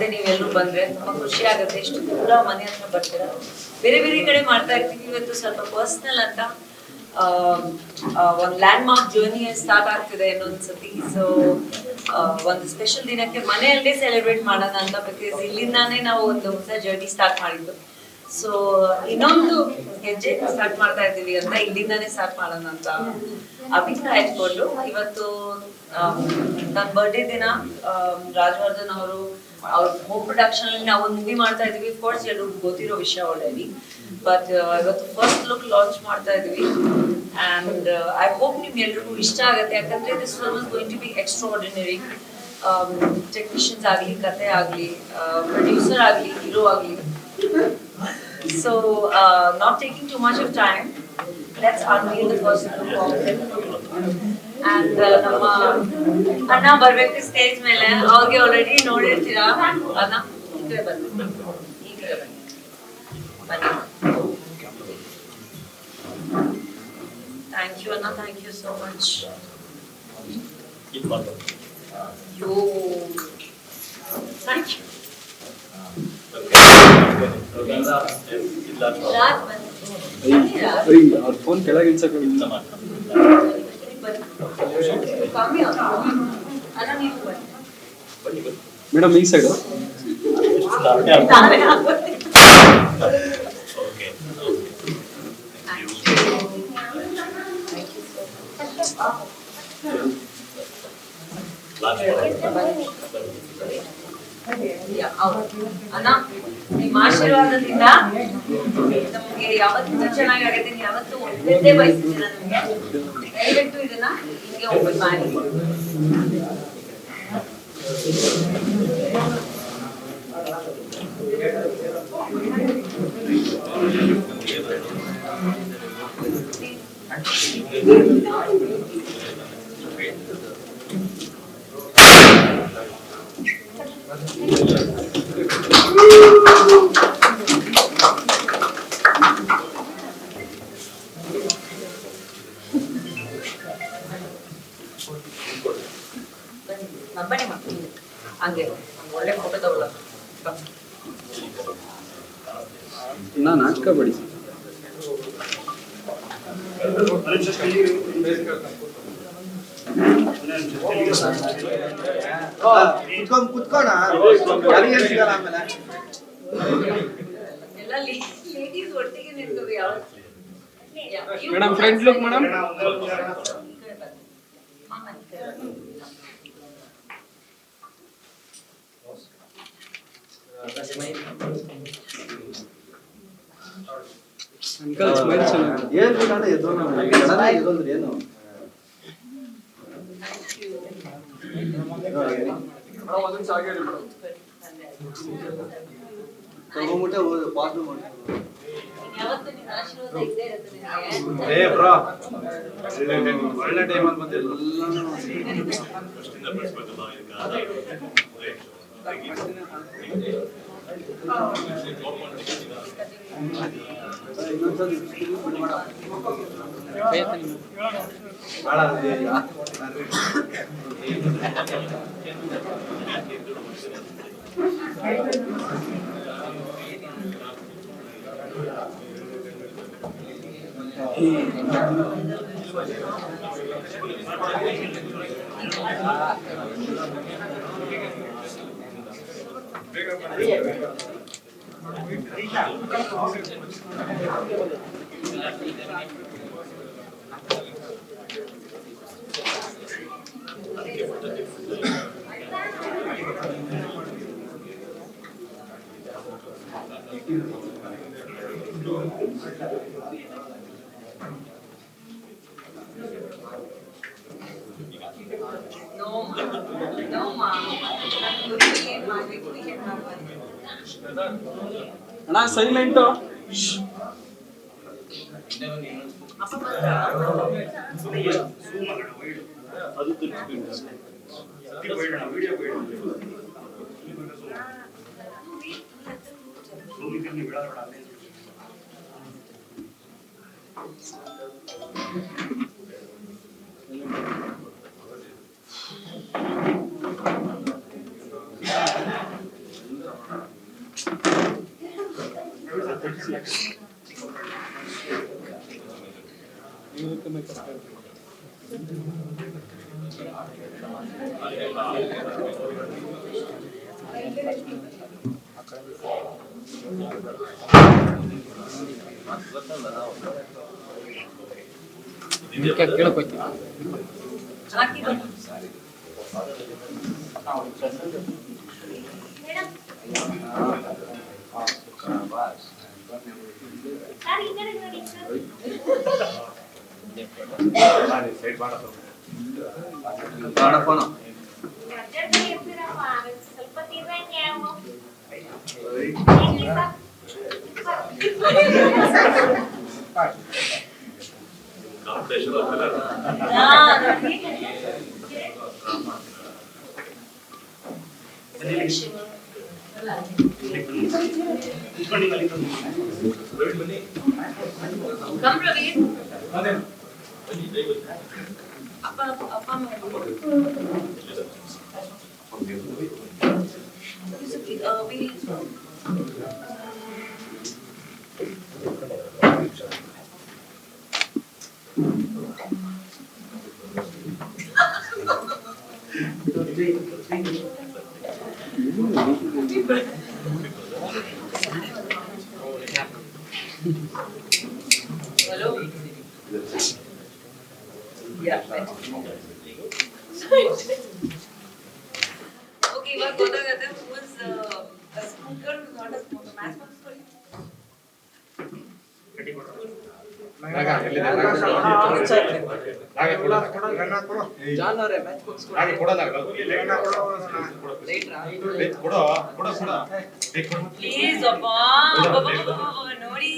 ಅಲ್ಲದೆ ನೀವೆಲ್ಲರೂ ಬಂದ್ರೆ ತುಂಬಾ ಖುಷಿ ಆಗುತ್ತೆ. ಇಷ್ಟು ದೂರ ಮನೆ ಹತ್ರ ಬರ್ತೀರಾ. ಬೇರೆ ಬೇರೆ ಕಡೆ ಮಾಡ್ತಾ ಇರ್ತೀವಿ, ಇವತ್ತು ಸ್ವಲ್ಪ ಪರ್ಸನಲ್ ಅಂತ ಒಂದು ಲ್ಯಾಂಡ್ ಮಾರ್ಕ್ ಜರ್ನಿ ಸ್ಟಾರ್ಟ್ ಆಗ್ತಿದೆ ಇನ್ನೊಂದ್ಸತಿ. ಸೊ ಒಂದು ಸ್ಪೆಷಲ್ ದಿನಕ್ಕೆ ಮನೆಯಲ್ಲೇ ಸೆಲೆಬ್ರೇಟ್ ಮಾಡೋಣ ಅಂತ, ಬಿಕಾಸ್ ಇಲ್ಲಿಂದಾನೇ ನಾವು ಒಂದು ಹೊಸ ಜರ್ನಿ ಸ್ಟಾರ್ಟ್ ಮಾಡಿದ್ದು. ಸೊ ಇನ್ನೊಂದು ಹೆಜ್ಜೆ ಸ್ಟಾರ್ಟ್ ಮಾಡ್ತಾ ಇದ್ದೀವಿ ಅಂತ, ಇಲ್ಲಿಂದಾನೇ ಸ್ಟಾರ್ಟ್ ಮಾಡೋಣ ಅಂತ ಅಭಿಪ್ರಾಯ ಇಟ್ಕೊಂಡು ಇವತ್ತು ನನ್ನ ಬರ್ಡೇ ದಿನ ರಾಜವರ್ಧನ್ ಅವರು ಅವ್ರ ಹೋಮ್ ಪ್ರೊಡಕ್ಷನ್ ಅಲ್ಲಿ ನಾವು ಒಂದು ಮೂವಿ ಮಾಡ್ತಾ ಇದೀವಿ. ಕೋರ್ಸ್ ಎಲ್ಲರೂ ಗೊತ್ತಿರೋ ವಿಷಯ ಆಲ್ರೆಡಿ, ಬಟ್ ಇವತ್ತು ಫಸ್ಟ್ ಲುಕ್ ಲಾಂಚ್ ಮಾಡ್ತಾ ಇದೀವಿ. ಅಂಡ್ ಐ ಹೋಪ್ ನಿಮ್ಗೆ ಎಲ್ರಿಗೂ ಇಷ್ಟ ಆಗುತ್ತೆ, ಯಾಕಂದ್ರೆ this film is going to be extraordinary. Technicians ಆಗಲಿ, ಕತೆ ಆಗಲಿ, ಪ್ರೊಡ್ಯೂಸರ್ ಆಗಲಿ, ಹೀರೋ ಆಗಲಿ. So not taking too much of time, let's unveil the first look of it. And ನಮ್ಮ ಅಣ್ಣ ಬರ್ಬೇಕು ಸ್ಟೇಜ್ ಮೇಲೆ, ಅವ್ರಿಗೆ ಆಲ್ರೆಡಿ ನೋಡಿರ್ತೀರಾ. ಅಣ್ಣ ಈ ಕಡೆ ಬನ್ನಿ, ಈ ಕಡೆ ಬನ್ನಿ. ಥ್ಯಾಂಕ್ ಯು ಅಣ್ಣ, thank you so much. Yo thank you. ಅವ್ರ ಫೋನ್ ಕೆಳಗೆ ಇಳ್ಸಕ್ಕೆ ಮೇಡಮ್ ಈ ಸೈಡು ಅಣ್ಣ ನಿಮ್ಮ ಆಶೀರ್ವಾದದಿಂದ ನಮ್ಗೆ ಯಾವತ್ತೂ ಚೆನ್ನಾಗಾಗತ್ತೆ. ನೀವು ಯಾವತ್ತೂ ಒಳ್ಳೆದೇ ಬಯಸ್ತೀರ ನಮ್ಗೆ. ದಯವಿಟ್ಟು ಇದನ್ನ ಹಿಂಗೆ ಓಪನ್ ಮಾಡಿ. ಬನ್ನಿ ಮಕ್ಕಳು, ಹಂಗೆ ಒಳ್ಳೆ ಫೋಟೋ ತಗೊಳ್ಳ. ನಾನು ನಾಟಕ ಬಡಿ ಕುತ್ಕೋಣ ಎಲ್ಲ ಲೇಡೀಸ್ ಒಟ್ಟಿಗೆ ನಿಂತ್ಕೋಬೇಕು. ಯಾವತ್ತು madam friend look madam. Uncle smile ಚೆನ್ನಾಗಿ ಏನು ಬೇಕಂದ್ರೆ ಎದ್ದೋಂದ್ರೆ ಏನು ತಗೊಂಬಿಟ್ಟೆ ಪಾಸ್ ಮಾಡಿ. ಯಾವತ್ತು ನಿನ್ನ ಆಶೀರ್ವಾದ ಇದ್ದೇ ಇರುತ್ತೆ ನಿನಗೆ. ಏ ಬ್ರೋ ಒಳ್ಳೆ ಟೈಮ್ ಅಂತ ಬಂದಿಲ್ಲ. ಅಣ್ಣ ಸೈಲೆಂಟು. ಹಾಕಿ ಬನ್ನಿ. ಸ್ವಲ್ಪ ತೀರ್ಮಾನ Come, Praveen. Appa, hello. Yeah. Okay, iವಾಗ ಗೊತ್ತಾಗುತ್ತೆ who was a smoker, who was not a smoker. Match box ಕೊಡಿ. ಜಾನ್ ಅವರೇ ಮ್ಯಾಚ್ ಬಾಕ್ಸ್ Please, ಅಪ್ಪ ನೋಡಿ.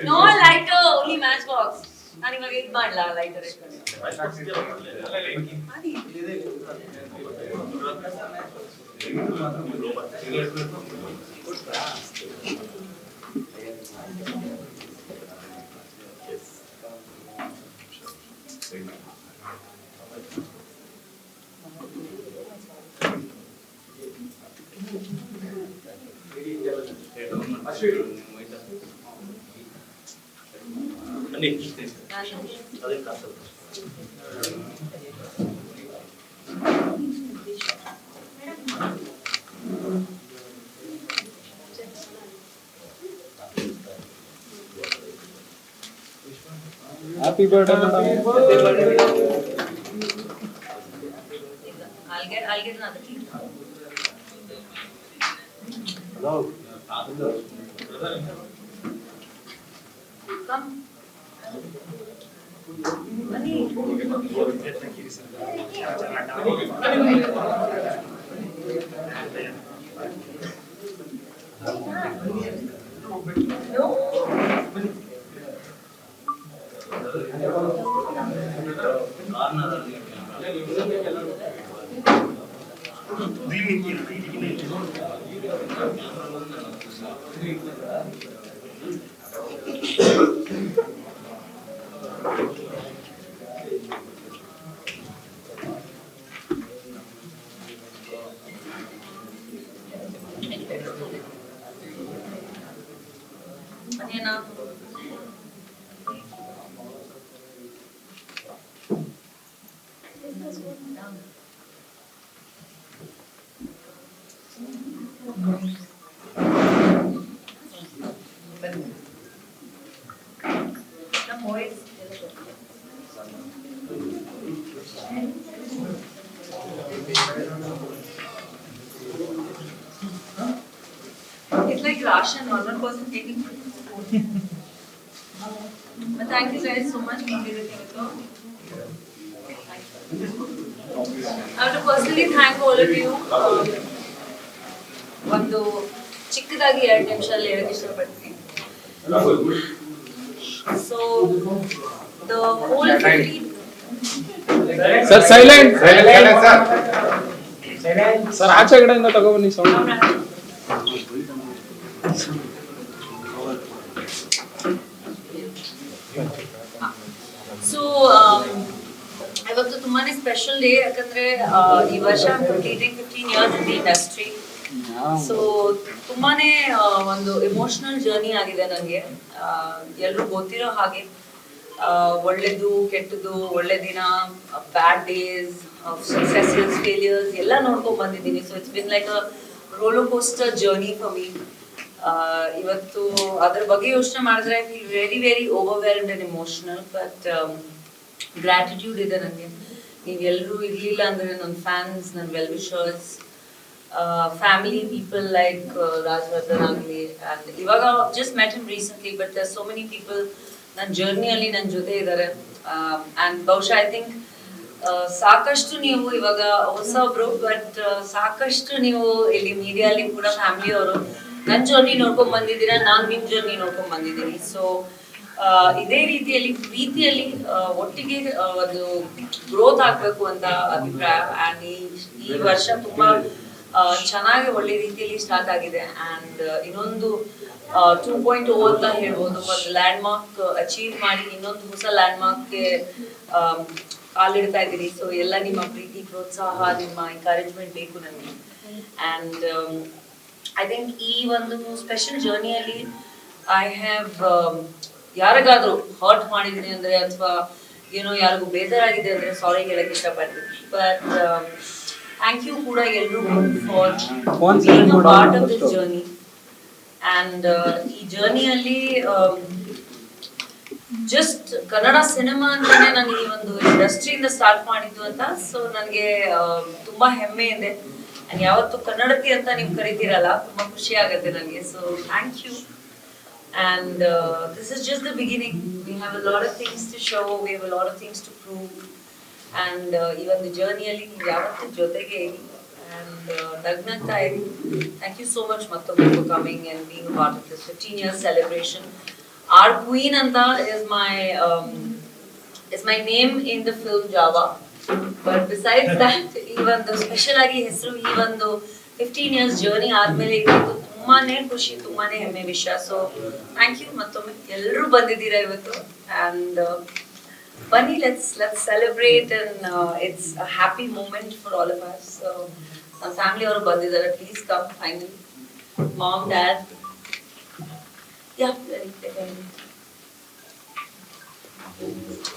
No lighter, only match box. ನಾನು ಇವಾಗ ಇದು ಮಾಡಲ್ಲ lighter happy birthday I'll get another key. Come. Bani. No. Banana. The boys. It's like ration, one person taking. But thank you guys so much for everything. I want to personally thank all of you. ಒಂದು ಚಿಕ್ಕದಾಗಿ 2 ನಿಮಿಷದಲ್ಲಿ ಹೇಳಕ್ಕೆ ಇಷ್ಟಪಡ್ತೀನಿ. So the whole 15 sir silent sir ಆಚೆ ಕಡೆಯಿಂದ ತಗೊಬನ್ನಿ sound. So ತುಂಬಾನೇ special day ಯಾಕಂದ್ರೆ ಈ ವರ್ಷ completing 15 years in the industry. So ತುಂಬಾನೇ ಒಂದು ಎಮೋಷನಲ್ ಜರ್ನಿ ಆಗಿದೆ ನನಗೆ. ಎಲ್ರು ಗೊತ್ತಿರೋ ಹಾಗೆ ಒಳ್ಳೇದು ಕೆಟ್ಟದ್ದು, ಒಳ್ಳೆ ದಿನ, ಬ್ಯಾಡ್ ಡೇಸ್, ಸಕ್ಸೆಸಸ್, ಫೇಲಿಯರ್ಸ್ ಎಲ್ಲ ನೋಡ್ಕೊಂಡ್ ಬಂದಿದ್ದೀನಿ. So it's been like a roller coaster journey for me. ಇವತ್ತು ಅದ್ರ ಬಗ್ಗೆ ಯೋಚನೆ ಮಾಡಿದ್ರೆ I feel very very overwhelmed and emotional. But gratitude ಇದೆ ನನಗೆ. ನೀವೆಲ್ಲರೂ ಇರ್ಲಿಲ್ಲ ಅಂದ್ರೆ ನನ್ನ ಫ್ಯಾನ್ಸ್, ನನ್ನ well wishers, family people like Rajavardhan ಆಗಲಿ, ಆ್ಯಂಡ್ ಇವಾಗ just met him recently, but there so many people ನನ್ನ ಜರ್ನಿಯಲ್ಲಿ ನನ್ನ ಜೊತೆ ಇದ್ದಾರೆ. ಆ್ಯಂಡ್ ಬಹುಶಃ ಐ ಥಿಂಕ್ ಸಾಕಷ್ಟು ನೀವು ಇವಾಗ ಹೊಸಬ್ರು, ಬಟ್ ಸಾಕಷ್ಟು ನೀವು ಇಲ್ಲಿ ಮೀಡಿಯಲ್ಲಿ ಕೂಡ ಫ್ಯಾಮಿಲಿಯವರು ನನ್ನ ಜರ್ನಿ ನೋಡ್ಕೊಂಡ್ ಬಂದಿದ್ದೀರಾ, ನಾನು ನಿಮ್ಮ ಜರ್ನಿ ನೋಡ್ಕೊಂಡ್ ಬಂದಿದ್ದೀನಿ. ಸೊ ಇದೇ ರೀತಿಯಲ್ಲಿ ಪ್ರೀತಿಯಲ್ಲಿ ಒಟ್ಟಿಗೆ ಒಂದು ಗ್ರೋತ್ ಆಗ್ಬೇಕು ಅಂತ ಅಭಿಪ್ರಾಯ. ಆ್ಯಂಡ್ ಈ ವರ್ಷ ತುಂಬಾ ಚೆನ್ನಾಗಿ ಒಳ್ಳೆ ರೀತಿಯಲ್ಲಿ ಸ್ಟಾರ್ಟ್ ಆಗಿದೆ. ಆ್ಯಂಡ್ ಇನ್ನೊಂದು 2.0 ಅಂತ ಹೇಳ್ಬೋದು. ಒಂದು ಲ್ಯಾಂಡ್ ಮಾರ್ಕ್ ಅಚೀವ್ ಮಾಡಿ ಇನ್ನೊಂದು ಹೊಸ ಲ್ಯಾಂಡ್ ಮಾರ್ಕ್ಗೆ ಕಾಲಿಡ್ತಾ ಇದ್ದೀರಿ. ಸೊ ಎಲ್ಲ ನಿಮ್ಮ ಪ್ರೀತಿ, ಪ್ರೋತ್ಸಾಹ, ನಿಮ್ಮ ಎಂಕರೇಜ್ಮೆಂಟ್ ಬೇಕು ನನಗೆ. ಆ್ಯಂಡ್ ಐ ಥಿಂಕ್ ಈ ಒಂದು ಸ್ಪೆಷಲ್ ಜರ್ನಿಯಲ್ಲಿ ಐ ಹ್ಯಾವ್ ಯಾರಿಗಾದ್ರೂ ಹರ್ಟ್ ಮಾಡಿದ್ದೀನಿ ಅಂದ್ರೆ ಅಥವಾ ಏನೋ ಯಾರಿಗೂ ಬೇಜಾರಾಗಿದೆ ಅಂದ್ರೆ ಸಾರಿ ಹೇಳಕ್ ಇಷ್ಟಪಡ್ತೀನಿ. ಬಟ್ ಥ್ಯಾಂಕ್ ಯು ಕೂಡ ಎಲ್ರಿಗೂ for being a part of this journey. And ಈ ಜರ್ನಿಯಲ್ಲಿ ಜಸ್ಟ್ ಕನ್ನಡ ಸಿನಿಮಾ ಅಂತಾನೆ ನಾನು ಈ ಒಂದು ಇಂಡಸ್ಟ್ರಿಯಿಂದ ಸ್ಟಾರ್ಟ್ ಮಾಡಿದ್ದು ಅಂತ. ಸೊ ನನಗೆ ತುಂಬಾ ಹೆಮ್ಮೆ ಇದೆ. ಆ್ಯಂಡ್ ಯಾವತ್ತು ಕನ್ನಡತಿ ಅಂತ ನೀವು ಕರಿತೀರಲ್ಲ, ತುಂಬಾ ಖುಷಿ ಆಗುತ್ತೆ ನನಗೆ. So thank you. And this is just the beginning. We have a lot of things to show. We have a lot of things to prove. And even the journey alli ನೀವು ಯಾವತ್ತೂ ಜೊತೆಗೆ ಇರಿ. And ನಗ್ನಗ್ತಾ ಇರಿ. Thank you so much ಮತ್ತೊಮ್ಮೆ for coming and being a part of this 15 years celebration. Our queen anta is my name in the film Java. But besides that, ಈ ಒಂದು special ಆಗಿ ಹೆಸರು ಈ ಒಂದು 15 years journey ಆದ್ಮೇಲೆ ಇವತ್ತು ತುಂಬಾನೇ ಖುಷಿ, ತುಂಬಾನೇ ಹೆಮ್ಮೆ ವಿಷಯ. ಸೊ ಥ್ಯಾಂಕ್ ಯು ಮತ್ತೊಮ್ಮೆ ಎಲ್ಲರೂ ಬಂದಿದ್ದೀರಾ ಇವತ್ತು. ಆ್ಯಂಡ್ ಬನ್ನಿ, let's celebrate. And it's a happy moment for all of us. So ನಮ್ಮ ಫ್ಯಾಮಿಲಿ ಅವರು ಬಂದಿದ್ದಾರೆ. Please come. Finally mom, dad, yeah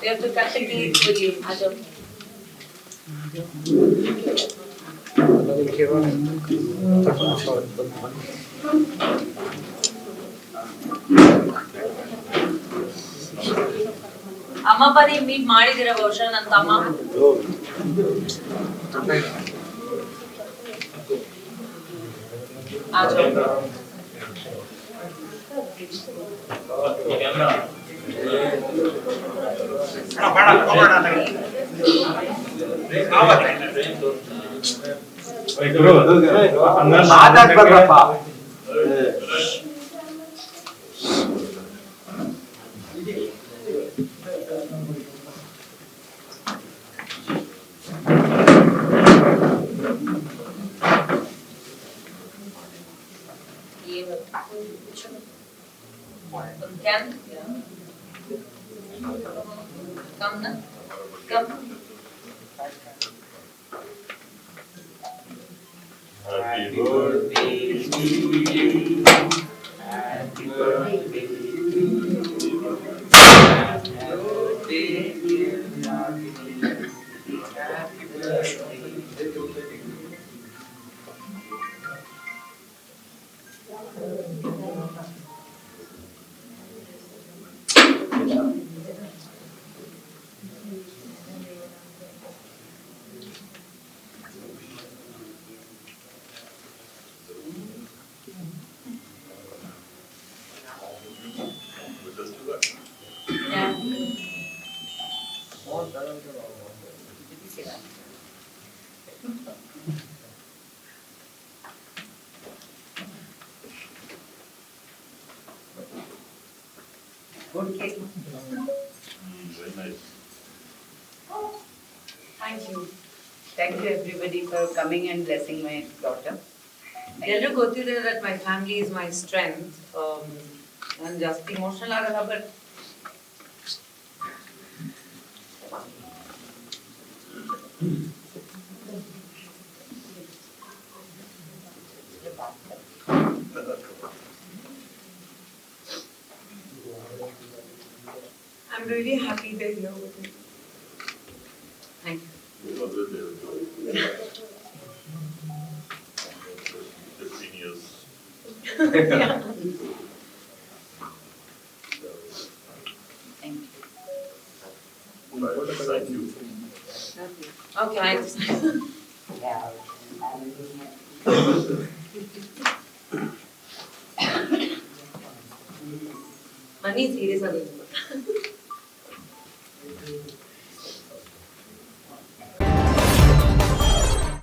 we have to cut the cake with you. Ajam. ಅಮ್ಮ ಬರೀ ಮೀಟ್ ಮಾಡಿದಿರ ಬಹುಶಃ ನನ್ನ ತಮ್ಮ. Come na, come. Happy birthday to you. Happy birthday to you. Happy birthday, dear Nagini. Happy birthday to you. Good cake. Very nice. Thank you. Thank you everybody for coming and blessing my daughter. ಎಲ್ಲರೂ ಗೊತ್ತಿದೆ that my family is my strength. ನಾನು ಜಾಸ್ತಿ emotional ಆಗಲ್ಲ, but I'm really happy they're here with me. Thank you. Other day, 15 years. Yeah. Thank you. Thank you. Okay, I understand. Money is serious again.